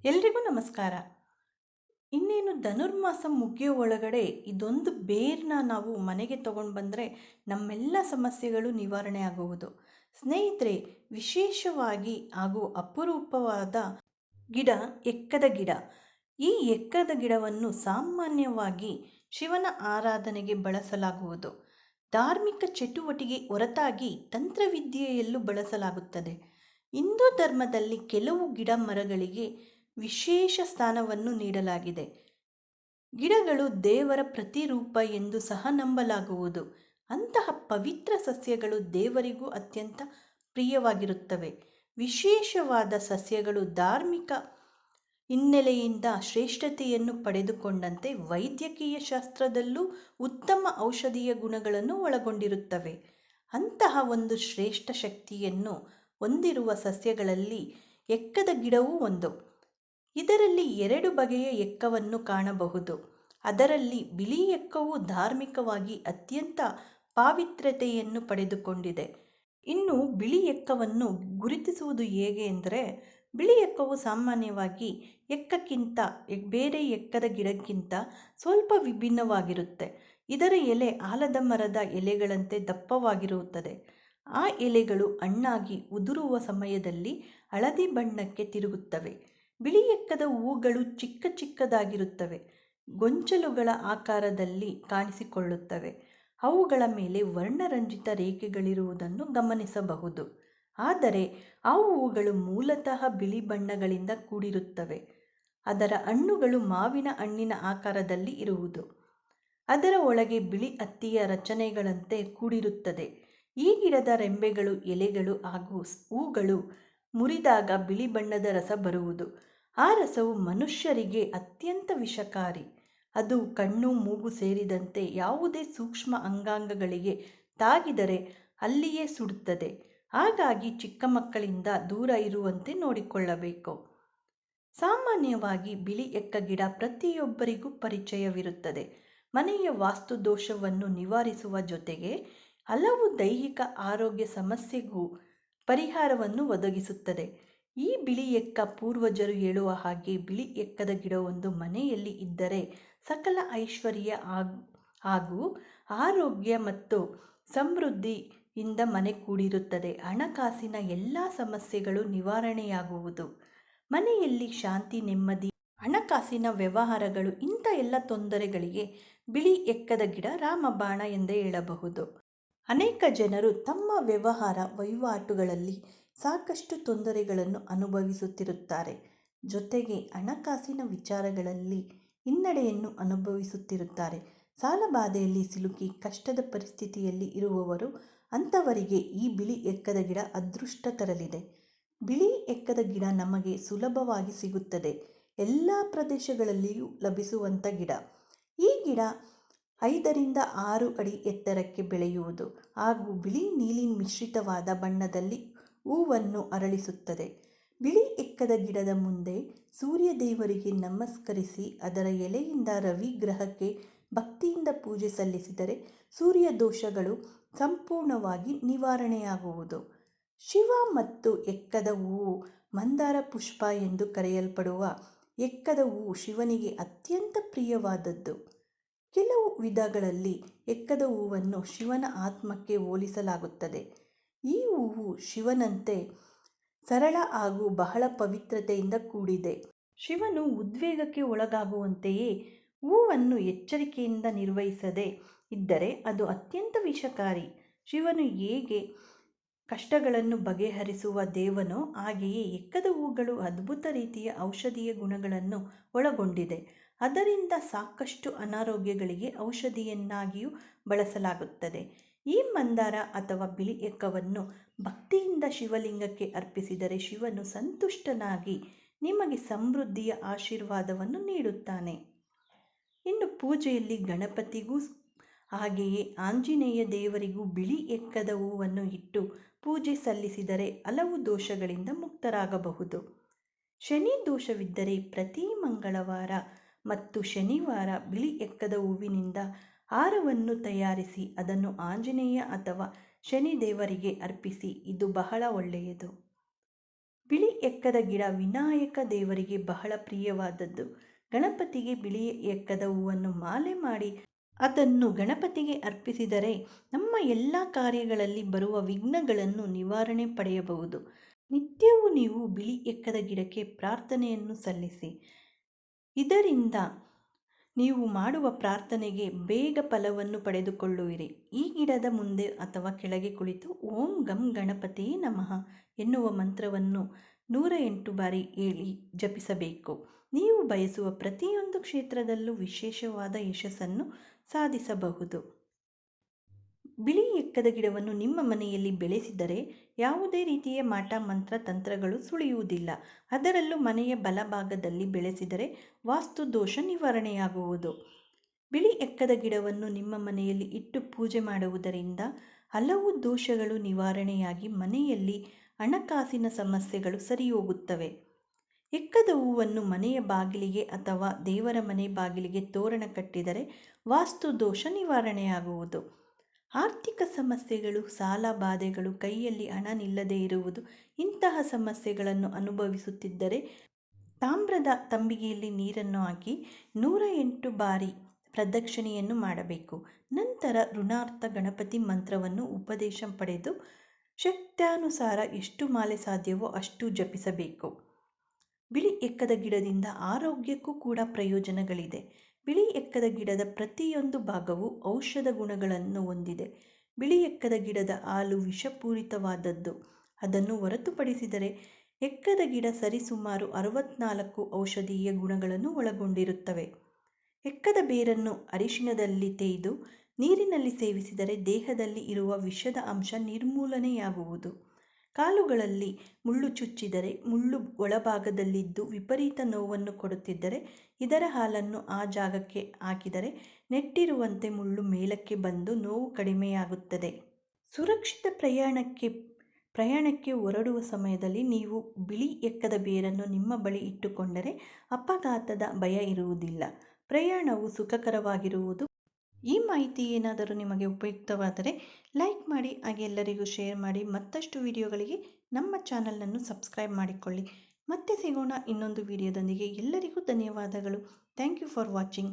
ಎಲ್ರಿಗೂ ನಮಸ್ಕಾರ. ಇನ್ನೇನು ಧನುರ್ಮಾಸ ಮುಗಿಯೋ ಒಳಗಡೆ ಇದೊಂದು ಬೇರ್ನ ನಾವು ಮನೆಗೆ ತಗೊಂಡು ಬಂದರೆ ನಮ್ಮೆಲ್ಲ ಸಮಸ್ಯೆಗಳು ನಿವಾರಣೆ ಆಗುವುದು. ಸ್ನೇಹಿತರೆ, ವಿಶೇಷವಾಗಿ ಹಾಗೂ ಅಪರೂಪವಾದ ಗಿಡ ಎಕ್ಕದ ಗಿಡ. ಈ ಎಕ್ಕದ ಗಿಡವನ್ನು ಸಾಮಾನ್ಯವಾಗಿ ಶಿವನ ಆರಾಧನೆಗೆ ಬಳಸಲಾಗುವುದು. ಧಾರ್ಮಿಕ ಚಟುವಟಿಕೆ ಹೊರತಾಗಿ ತಂತ್ರವಿದ್ಯೆಯಲ್ಲೂ ಬಳಸಲಾಗುತ್ತದೆ. ಹಿಂದೂ ಧರ್ಮದಲ್ಲಿ ಕೆಲವು ಗಿಡ ಮರಗಳಿಗೆ ವಿಶೇಷ ಸ್ಥಾನವನ್ನು ನೀಡಲಾಗಿದೆ. ಗಿಡಗಳು ದೇವರ ಪ್ರತಿರೂಪ ಎಂದು ಸಹ ನಂಬಲಾಗುವುದು. ಅಂತಹ ಪವಿತ್ರ ಸಸ್ಯಗಳು ದೇವರಿಗೂ ಅತ್ಯಂತ ಪ್ರಿಯವಾಗಿರುತ್ತವೆ. ವಿಶೇಷವಾದ ಸಸ್ಯಗಳು ಧಾರ್ಮಿಕ ಹಿನ್ನೆಲೆಯಿಂದ ಶ್ರೇಷ್ಠತೆಯನ್ನು ಪಡೆದುಕೊಂಡಂತೆ ವೈದ್ಯಕೀಯ ಶಾಸ್ತ್ರದಲ್ಲೂ ಉತ್ತಮ ಔಷಧೀಯ ಗುಣಗಳನ್ನು ಒಳಗೊಂಡಿರುತ್ತವೆ. ಅಂತಹ ಒಂದು ಶ್ರೇಷ್ಠ ಶಕ್ತಿಯನ್ನು ಹೊಂದಿರುವ ಸಸ್ಯಗಳಲ್ಲಿ ಎಕ್ಕದ ಗಿಡವೂ ಒಂದು. ಇದರಲ್ಲಿ ಎರಡು ಬಗೆಯ ಎಕ್ಕವನ್ನು ಕಾಣಬಹುದು. ಅದರಲ್ಲಿ ಬಿಳಿ ಎಕ್ಕವು ಧಾರ್ಮಿಕವಾಗಿ ಅತ್ಯಂತ ಪಾವಿತ್ರ್ಯತೆಯನ್ನು ಪಡೆದುಕೊಂಡಿದೆ. ಇನ್ನು ಬಿಳಿ ಎಕ್ಕವನ್ನು ಗುರುತಿಸುವುದು ಹೇಗೆ ಎಂದರೆ, ಬಿಳಿ ಎಕ್ಕವು ಸಾಮಾನ್ಯವಾಗಿ ಎಕ್ಕಕ್ಕಿಂತ ಬೇರೆ ಎಕ್ಕದ ಗಿಡಕ್ಕಿಂತ ಸ್ವಲ್ಪ ವಿಭಿನ್ನವಾಗಿರುತ್ತೆ. ಇದರ ಎಲೆ ಆಲದ ಮರದ ಎಲೆಗಳಂತೆ ದಪ್ಪವಾಗಿರುತ್ತದೆ. ಆ ಎಲೆಗಳು ಹಣ್ಣಾಗಿ ಉದುರುವ ಸಮಯದಲ್ಲಿ ಹಳದಿ ಬಣ್ಣಕ್ಕೆ ತಿರುಗುತ್ತವೆ. ಬಿಳಿ ಎಕ್ಕದ ಹೂಗಳು ಚಿಕ್ಕ ಚಿಕ್ಕದಾಗಿರುತ್ತವೆ. ಗೊಂಚಲುಗಳ ಆಕಾರದಲ್ಲಿ ಕಾಣಿಸಿಕೊಳ್ಳುತ್ತವೆ. ಅವುಗಳ ಮೇಲೆ ವರ್ಣರಂಜಿತ ರೇಖೆಗಳಿರುವುದನ್ನು ಗಮನಿಸಬಹುದು. ಆದರೆ ಆ ಹೂಗಳು ಮೂಲತಃ ಬಿಳಿ ಬಣ್ಣಗಳಿಂದ ಕೂಡಿರುತ್ತವೆ. ಅದರ ಹಣ್ಣುಗಳು ಮಾವಿನ ಹಣ್ಣಿನ ಆಕಾರದಲ್ಲಿ ಇರುವುದು. ಅದರ ಒಳಗೆ ಬಿಳಿ ಹತ್ತಿಯ ರಚನೆಗಳಂತೆ ಕೂಡಿರುತ್ತದೆ. ಈ ಗಿಡದ ರೆಂಬೆಗಳು, ಎಲೆಗಳು ಹಾಗೂ ಹೂಗಳು ಮುರಿದಾಗ ಬಿಳಿ ಬಣ್ಣದ ರಸ ಬರುವುದು. ಆ ರಸವು ಮನುಷ್ಯರಿಗೆ ಅತ್ಯಂತ ವಿಷಕಾರಿ. ಅದು ಕಣ್ಣು, ಮೂಗು ಸೇರಿದಂತೆ ಯಾವುದೇ ಸೂಕ್ಷ್ಮ ಅಂಗಾಂಗಗಳಿಗೆ ತಾಗಿದರೆ ಅಲ್ಲಿಯೇ ಸುಡುತ್ತದೆ. ಹಾಗಾಗಿ ಚಿಕ್ಕ ಮಕ್ಕಳಿಂದ ದೂರ ಇರುವಂತೆ ನೋಡಿಕೊಳ್ಳಬೇಕು. ಸಾಮಾನ್ಯವಾಗಿ ಬಿಳಿ ಎಕ್ಕ ಗಿಡ ಪ್ರತಿಯೊಬ್ಬರಿಗೂ ಪರಿಚಯವಿರುತ್ತದೆ. ಮನೆಯ ವಾಸ್ತು ದೋಷವನ್ನು ನಿವಾರಿಸುವ ಜೊತೆಗೆ ಹಲವು ದೈಹಿಕ ಆರೋಗ್ಯ ಸಮಸ್ಯೆಗೂ ಪರಿಹಾರವನ್ನು ಒದಗಿಸುತ್ತದೆ. ಈ ಬಿಳಿ ಎಕ್ಕ ಪೂರ್ವಜರು ಹೇಳುವ ಹಾಗೆ ಬಿಳಿ ಎಕ್ಕದ ಗಿಡವೊಂದು ಮನೆಯಲ್ಲಿ ಇದ್ದರೆ ಸಕಲ ಐಶ್ವರ್ಯ ಹಾಗೂ ಆರೋಗ್ಯ ಮತ್ತು ಸಮೃದ್ಧಿಯಿಂದ ಮನೆ ಕೂಡಿರುತ್ತದೆ. ಹಣಕಾಸಿನ ಎಲ್ಲ ಸಮಸ್ಯೆಗಳು ನಿವಾರಣೆಯಾಗುವುದು. ಮನೆಯಲ್ಲಿ ಶಾಂತಿ, ನೆಮ್ಮದಿ, ಹಣಕಾಸಿನ ವ್ಯವಹಾರಗಳು ಇಂಥ ಎಲ್ಲ ತೊಂದರೆಗಳಿಗೆ ಬಿಳಿ ಎಕ್ಕದ ಗಿಡ ರಾಮಬಾಣ ಎಂದೇ ಹೇಳಬಹುದು. ಅನೇಕ ಜನರು ತಮ್ಮ ವ್ಯವಹಾರ ವಹಿವಾಟುಗಳಲ್ಲಿ ಸಾಕಷ್ಟು ತೊಂದರೆಗಳನ್ನು ಅನುಭವಿಸುತ್ತಿರುತ್ತಾರೆ. ಜೊತೆಗೆ ಹಣಕಾಸಿನ ವಿಚಾರಗಳಲ್ಲಿ ಹಿನ್ನಡೆಯನ್ನು ಅನುಭವಿಸುತ್ತಿರುತ್ತಾರೆ. ಸಾಲಬಾಧೆಯಲ್ಲಿ ಸಿಲುಕಿ ಕಷ್ಟದ ಪರಿಸ್ಥಿತಿಯಲ್ಲಿ ಇರುವವರು, ಅಂಥವರಿಗೆ ಈ ಬಿಳಿ ಎಕ್ಕದ ಗಿಡ ಅದೃಷ್ಟ ತರಲಿದೆ. ಬಿಳಿ ಎಕ್ಕದ ಗಿಡ ನಮಗೆ ಸುಲಭವಾಗಿ ಸಿಗುತ್ತದೆ. ಎಲ್ಲ ಪ್ರದೇಶಗಳಲ್ಲಿಯೂ ಲಭಿಸುವಂಥ ಗಿಡ. ಈ ಗಿಡ 5ರಿಂದ 6 ಅಡಿ ಎತ್ತರಕ್ಕೆ ಬೆಳೆಯುವುದು ಹಾಗೂ ಬಿಳಿ ನೀಲಿ ಮಿಶ್ರಿತವಾದ ಬಣ್ಣದಲ್ಲಿ ಹೂವನ್ನು ಅರಳಿಸುತ್ತದೆ. ಬಿಳಿ ಎಕ್ಕದ ಗಿಡದ ಮುಂದೆ ಸೂರ್ಯ ದೇವರಿಗೆ ನಮಸ್ಕರಿಸಿ ಅದರ ಎಲೆಯಿಂದ ರವಿ ಗ್ರಹಕ್ಕೆ ಭಕ್ತಿಯಿಂದ ಪೂಜೆ ಸಲ್ಲಿಸಿದರೆ ಸೂರ್ಯ ದೋಷಗಳು ಸಂಪೂರ್ಣವಾಗಿ ನಿವಾರಣೆಯಾಗುವುದು. ಶಿವ ಮತ್ತು ಎಕ್ಕದ ಹೂವು ಮಂದಾರ ಪುಷ್ಪ ಎಂದು ಕರೆಯಲ್ಪಡುವ ಎಕ್ಕದ ಹೂವು ಶಿವನಿಗೆ ಅತ್ಯಂತ ಪ್ರಿಯವಾದದ್ದು. ಕೆಲವು ವಿಧಗಳಲ್ಲಿ ಎಕ್ಕದ ಹೂವನ್ನು ಶಿವನ ಆತ್ಮಕ್ಕೆ ಹೋಲಿಸಲಾಗುತ್ತದೆ. ಈ ಹೂವು ಶಿವನಂತೆ ಸರಳ ಹಾಗೂ ಬಹಳ ಪವಿತ್ರತೆಯಿಂದ ಕೂಡಿದೆ. ಶಿವನು ಉದ್ವೇಗಕ್ಕೆ ಒಳಗಾಗುವಂತೆಯೇ ಹೂವನ್ನು ಎಚ್ಚರಿಕೆಯಿಂದ ನಿರ್ವಹಿಸದೇ ಇದ್ದರೆ ಅದು ಅತ್ಯಂತ ವಿಷಕಾರಿ. ಶಿವನು ಹೇಗೆ ಕಷ್ಟಗಳನ್ನು ಬಗೆಹರಿಸುವ ದೇವನೋ ಹಾಗೆಯೇ ಎಕ್ಕದ ಹೂಗಳು ಅದ್ಭುತ ರೀತಿಯ ಔಷಧೀಯ ಗುಣಗಳನ್ನು ಒಳಗೊಂಡಿದೆ. ಅದರಿಂದ ಸಾಕಷ್ಟು ಅನಾರೋಗ್ಯಗಳಿಗೆ ಔಷಧಿಯನ್ನಾಗಿಯೂ ಬಳಸಲಾಗುತ್ತದೆ. ಈ ಮಂದಾರ ಅಥವಾ ಬಿಳಿ ಎಕ್ಕವನ್ನು ಭಕ್ತಿಯಿಂದ ಶಿವಲಿಂಗಕ್ಕೆ ಅರ್ಪಿಸಿದರೆ ಶಿವನು ಸಂತುಷ್ಟನಾಗಿ ನಿಮಗೆ ಸಮೃದ್ಧಿಯ ಆಶೀರ್ವಾದವನ್ನು ನೀಡುತ್ತಾನೆ. ಇನ್ನು ಪೂಜೆಯಲ್ಲಿ ಗಣಪತಿಗೂ ಹಾಗೆಯೇ ಆಂಜನೇಯ ದೇವರಿಗೂ ಬಿಳಿ ಎಕ್ಕದ ಹೂವನ್ನು ಇಟ್ಟು ಪೂಜೆ ಸಲ್ಲಿಸಿದರೆ ಹಲವು ದೋಷಗಳಿಂದ ಮುಕ್ತರಾಗಬಹುದು. ಶನಿ ದೋಷವಿದ್ದರೆ ಪ್ರತಿ ಮಂಗಳವಾರ ಮತ್ತು ಶನಿವಾರ ಬಿಳಿ ಎಕ್ಕದ ಹೂವಿನಿಂದ ಹಾರವನ್ನು ತಯಾರಿಸಿ ಅದನ್ನು ಆಂಜನೇಯ ಅಥವಾ ಶನಿ ದೇವರಿಗೆ ಅರ್ಪಿಸಿ. ಇದು ಬಹಳ ಒಳ್ಳೆಯದು. ಬಿಳಿ ಎಕ್ಕದ ಗಿಡ ವಿನಾಯಕ ದೇವರಿಗೆ ಬಹಳ ಪ್ರಿಯವಾದದ್ದು. ಗಣಪತಿಗೆ ಬಿಳಿ ಎಕ್ಕದ ಹೂವನ್ನು ಮಾಲೆ ಮಾಡಿ ಅದನ್ನು ಗಣಪತಿಗೆ ಅರ್ಪಿಸಿದರೆ ನಮ್ಮ ಎಲ್ಲ ಕಾರ್ಯಗಳಲ್ಲಿ ಬರುವ ವಿಘ್ನಗಳನ್ನು ನಿವಾರಣೆ ಪಡೆಯಬಹುದು. ನಿತ್ಯವೂ ನೀವು ಬಿಳಿ ಎಕ್ಕದ ಗಿಡಕ್ಕೆ ಪ್ರಾರ್ಥನೆಯನ್ನು ಸಲ್ಲಿಸಿ. ಇದರಿಂದ ನೀವು ಮಾಡುವ ಪ್ರಾರ್ಥನೆಗೆ ಬೇಗ ಫಲವನ್ನು ಪಡೆದುಕೊಳ್ಳುವಿರಿ. ಈ ಗಿಡದ ಮುಂದೆ ಅಥವಾ ಕೆಳಗೆ ಕುಳಿತು ಓಂ ಗಂ ಗಣಪತಿಯೇ ನಮಃ ಎನ್ನುವ ಮಂತ್ರವನ್ನು 108 ಬಾರಿ ಹೇಳಿ ಜಪಿಸಬೇಕು. ನೀವು ಬಯಸುವ ಪ್ರತಿಯೊಂದು ಕ್ಷೇತ್ರದಲ್ಲೂ ವಿಶೇಷವಾದ ಯಶಸ್ಸನ್ನು ಸಾಧಿಸಬಹುದು. ಬಿಳಿ ಎಕ್ಕದ ಗಿಡವನ್ನು ನಿಮ್ಮ ಮನೆಯಲ್ಲಿ ಬೆಳೆಸಿದರೆ ಯಾವುದೇ ರೀತಿಯ ಮಾಟ ಮಂತ್ರ ತಂತ್ರಗಳು ಸುಳಿಯುವುದಿಲ್ಲ. ಅದರಲ್ಲೂ ಮನೆಯ ಬಲಭಾಗದಲ್ಲಿ ಬೆಳೆಸಿದರೆ ವಾಸ್ತು ದೋಷ ನಿವಾರಣೆಯಾಗುವುದು. ಬಿಳಿ ಎಕ್ಕದ ಗಿಡವನ್ನು ನಿಮ್ಮ ಮನೆಯಲ್ಲಿ ಇಟ್ಟು ಪೂಜೆ ಮಾಡುವುದರಿಂದ ಹಲವು ದೋಷಗಳು ನಿವಾರಣೆಯಾಗಿ ಮನೆಯಲ್ಲಿ ಹಣಕಾಸಿನ ಸಮಸ್ಯೆಗಳು ಸರಿಯೋಗುತ್ತವೆ. ಎಕ್ಕದ ಹೂವನ್ನು ಮನೆಯ ಬಾಗಿಲಿಗೆ ಅಥವಾ ದೇವರ ಮನೆ ಬಾಗಿಲಿಗೆ ತೋರಣ ಕಟ್ಟಿದರೆ ವಾಸ್ತು ದೋಷ ನಿವಾರಣೆಯಾಗುವುದು. ಆರ್ಥಿಕ ಸಮಸ್ಯೆಗಳು, ಸಾಲ ಬಾಧೆಗಳು, ಕೈಯಲ್ಲಿ ಹಣ ನಿಲ್ಲದೇ ಇರುವುದು, ಇಂತಹ ಸಮಸ್ಯೆಗಳನ್ನು ಅನುಭವಿಸುತ್ತಿದ್ದರೆ ತಾಮ್ರದ ತಂಬಿಗೆಯಲ್ಲಿ ನೀರನ್ನು ಹಾಕಿ 108 ಬಾರಿ ಪ್ರದಕ್ಷಿಣೆಯನ್ನು ಮಾಡಬೇಕು. ನಂತರ ಋಣಾರ್ಥ ಗಣಪತಿ ಮಂತ್ರವನ್ನು ಉಪದೇಶ ಪಡೆದು ಶಕ್ತ್ಯಾನುಸಾರ ಎಷ್ಟು ಮಾಲೆ ಸಾಧ್ಯವೋ ಅಷ್ಟು ಜಪಿಸಬೇಕು. ಬಿಳಿ ಎಕ್ಕದ ಗಿಡದಿಂದ ಆರೋಗ್ಯಕ್ಕೂ ಕೂಡ ಪ್ರಯೋಜನಗಳಿದೆ. ಬಿಳಿ ಎಕ್ಕದ ಗಿಡದ ಪ್ರತಿಯೊಂದು ಭಾಗವು ಔಷಧ ಗುಣಗಳನ್ನು ಹೊಂದಿದೆ. ಬಿಳಿ ಎಕ್ಕದ ಗಿಡದ ಹಾಲು ವಿಷಪೂರಿತವಾದದ್ದು. ಅದನ್ನು ಹೊರತುಪಡಿಸಿದರೆ ಎಕ್ಕದ ಗಿಡ ಸರಿಸುಮಾರು 64 ಔಷಧೀಯ ಗುಣಗಳನ್ನು ಒಳಗೊಂಡಿರುತ್ತವೆ. ಎಕ್ಕದ ಬೇರನ್ನು ಅರಿಶಿಣದಲ್ಲಿ ತೇಯ್ದು ನೀರಿನಲ್ಲಿ ಸೇವಿಸಿದರೆ ದೇಹದಲ್ಲಿ ಇರುವ ವಿಷದ ಅಂಶ ನಿರ್ಮೂಲನೆಯಾಗುವುದು. ಕಾಲುಗಳಲ್ಲಿ ಮುಳ್ಳು ಚುಚ್ಚಿದರೆ, ಮುಳ್ಳು ಒಳಭಾಗದಲ್ಲಿದ್ದು ವಿಪರೀತ ನೋವನ್ನು ಕೊಡುತ್ತಿದ್ದರೆ ಇದರ ಹಾಲನ್ನು ಆ ಜಾಗಕ್ಕೆ ಹಾಕಿದರೆ ನೆಟ್ಟಿರುವಂತೆ ಮುಳ್ಳು ಮೇಲಕ್ಕೆ ಬಂದು ನೋವು ಕಡಿಮೆಯಾಗುತ್ತದೆ. ಸುರಕ್ಷಿತ ಪ್ರಯಾಣಕ್ಕೆ ಹೊರಡುವ ಸಮಯದಲ್ಲಿ ನೀವು ಬಿಳಿ ಎಕ್ಕದ ಬೇರನ್ನು ನಿಮ್ಮ ಬಳಿ ಇಟ್ಟುಕೊಂಡರೆ ಅಪಘಾತದ ಭಯ ಇರುವುದಿಲ್ಲ. ಪ್ರಯಾಣವು ಸುಖಕರವಾಗಿರುವುದು. ಈ ಮಾಹಿತಿ ಏನಾದರೂ ನಿಮಗೆ ಉಪಯುಕ್ತವಾದರೆ ಲೈಕ್ ಮಾಡಿ, ಹಾಗೆ ಎಲ್ಲರಿಗೂ ಶೇರ್ ಮಾಡಿ. ಮತ್ತಷ್ಟು ವಿಡಿಯೋಗಳಿಗೆ ನಮ್ಮ ಚಾನಲನ್ನು ಸಬ್ಸ್ಕ್ರೈಬ್ ಮಾಡಿಕೊಳ್ಳಿ. ಮತ್ತೆ ಸಿಗೋಣ ಇನ್ನೊಂದು ವಿಡಿಯೋದೊಂದಿಗೆ. ಎಲ್ಲರಿಗೂ ಧನ್ಯವಾದಗಳು. Thank you for watching.